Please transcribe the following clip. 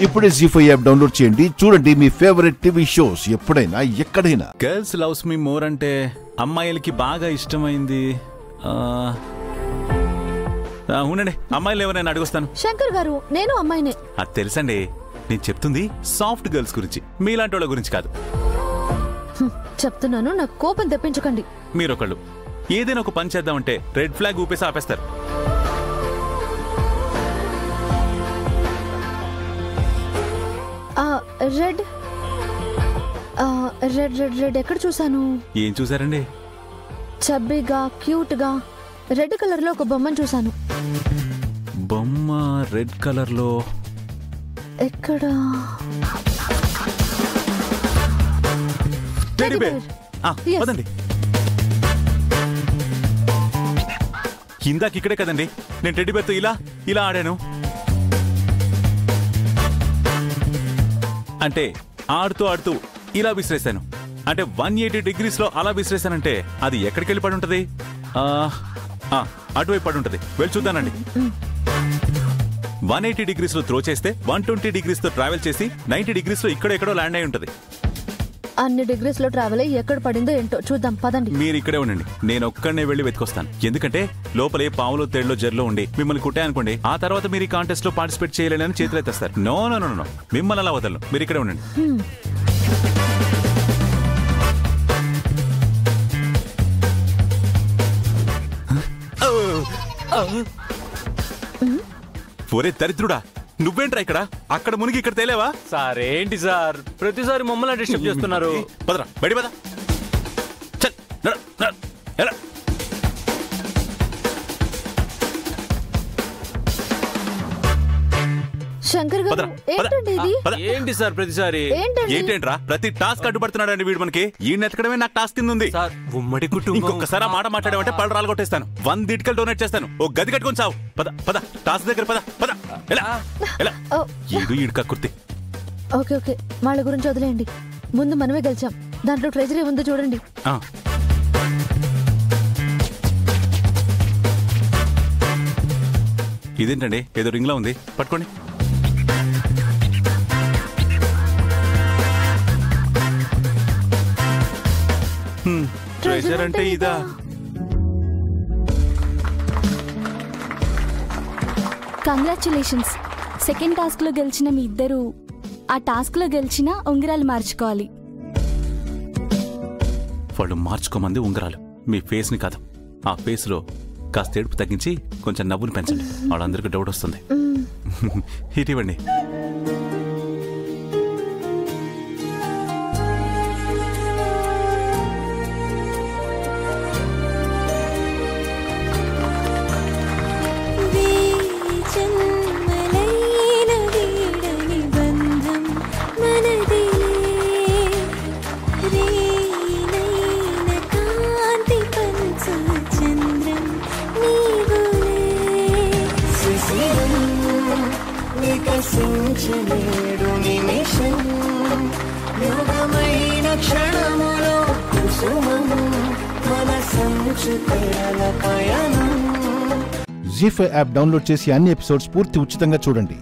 ఇప్పుడే జీ5 app download చేయండి. చూడండి మీ ఫేవరెట్ టీవీ షోస్ ఎప్పుడైనా ఎక్కడైనా. గర్ల్స్ లవ్స్ మీ మోర్ అంటే అమ్మాయిలకి బాగా ఇష్టమైంది. అవునండి, అమ్మాయిలు ఎవరైనా అడుగుస్తాను. శంకర్ గారు, నేను అమ్మాయినే. అది తెలుసండి. నేను చెప్తుంది సాఫ్ట్ గర్ల్స్ గురించి, మీలాంటి వాళ్ళ గురించి కాదు. చెప్తున్నాను, నాకు కోపం తెప్పించకండి. మీరొకళ్ళు ఏదైనా ఒక పని చేద్దామంటే రెడ్ ఫ్లాగ్ ఊపేసి ఆపేస్తారు. రెడ్ రెడ్ రెడ్ రెడ్ ఎక్కడ చూసాను? ఏం చూసారండి? చబ్బీగా క్యూట్ గా రెడ్ కలర్ లో ఒక బొమ్మను చూసాను. బొమ్మ రెడ్ కలర్ లో ఎక్కడ? పదండి. ఇందాక ఇక్కడే కదండి నేను టెడ్డీ బేర్తో ఇలా ఇలా ఆడాను. అంటే ఆడుతూ ఆడుతూ ఇలా విసిరేశాను. అంటే 180 degrees లో అలా విసిరేశానంటే అది ఎక్కడికి వెళ్ళి పడి ఉంటది? అటువైపు పడి ఉంటది. వెళ్ళి చూద్దానండి. 180 degrees లో త్రో చేస్తే 120 degrees తో ట్రావెల్ చేసి 90 degrees లో ఎక్కడో ల్యాండ్ అయి ఉంటది. అన్ని డిగ్రీస్ లో ట్రావెల్ అయ్యి ఎక్కడ పడిందో ఏంటో చూద్దాం, పదండి. మీరు ఇక్కడే ఉండండి, నేను ఒక్కడనే వెళ్ళి వెతుకొస్తాను. ఎందుకంటే లోపలే పావులో తేళ్లో జర్లో ఉండి మిమ్మల్ని కుట్టాయనుకోండి, ఆ తర్వాత మీరు ఈ కాంటెస్ట్ లో పార్టిసిపేట్ చేయలేనని చేతులు ఎత్తేస్తారు. నో నో నో నో, మిమ్మల్ని అలా వదలను. మీరు ఇక్కడే ఉండండి. ఒరే దరిద్రుడా, నువ్వేంట్రా ఇక్కడ? అక్కడ మునిగి ఇక్కడ తేలేవా? సార్ ఏంటి సార్ ప్రతిసారి మమ్మల్ని డిస్టర్బ్ చేస్తున్నారు? పదరా, బయట పద. శంకర్ గారు, ఏంటండి ఇది? ఏంటి సార్ ప్రతిసారి? ఏంటేంట్రా ప్రతి టాస్క్ అడ్డుపడుతున్నాడండి వీడు. మనకి ఈ నెతకడమే నాకు టాస్క్ కింద ఉంది. ఉమ్మడి కుటుంబం. ఇంకొకసారి ఆ మాట మాట్లాడామంటే పళ్ళు రాలు కొట్టేస్తాను. 100 ఇటుకలు డొనేట్ చేస్తాను. ఓ గది కట్టుకొని చావు. పద పద, టాస్క్ దగ్గర పద పద. ఈడుక కుర్తి. ఓకే ఓకే, వాళ్ళ గురించి వదిలేయండి. ముందు మనమే గెలిచాం. దాంట్లో ట్రెజరీ ఉందో చూడండి. ఇదేంటండి, ఏదో రింగ్ లా ఉంది, పట్టుకోండి. ట్రెజర్ అంటే ఇదా? కంగ్రాచులేషన్స్. సెకండ్ టాస్క్ లో గెలిచిన మీ ఇద్దరు ఆ టాస్క్ లో గెలిచిన ఉంగరాలు మార్చుకోవాలి. వాళ్ళు మార్చుకోమంది ఉంగరాలు, మీ ఫేస్ ని కాదు. ఆ ఫేస్ లో కాస్త ఏడుపు తగ్గించి కొంచెం నవ్వును పెంచండి. వాళ్ళందరికీ డౌట్ వస్తుంది. ఇటీవండి. జీ5 యాప్ డౌన్లోడ్ చేసి అన్ని ఎపిసోడ్స్ పూర్తి ఉచితంగా చూడండి.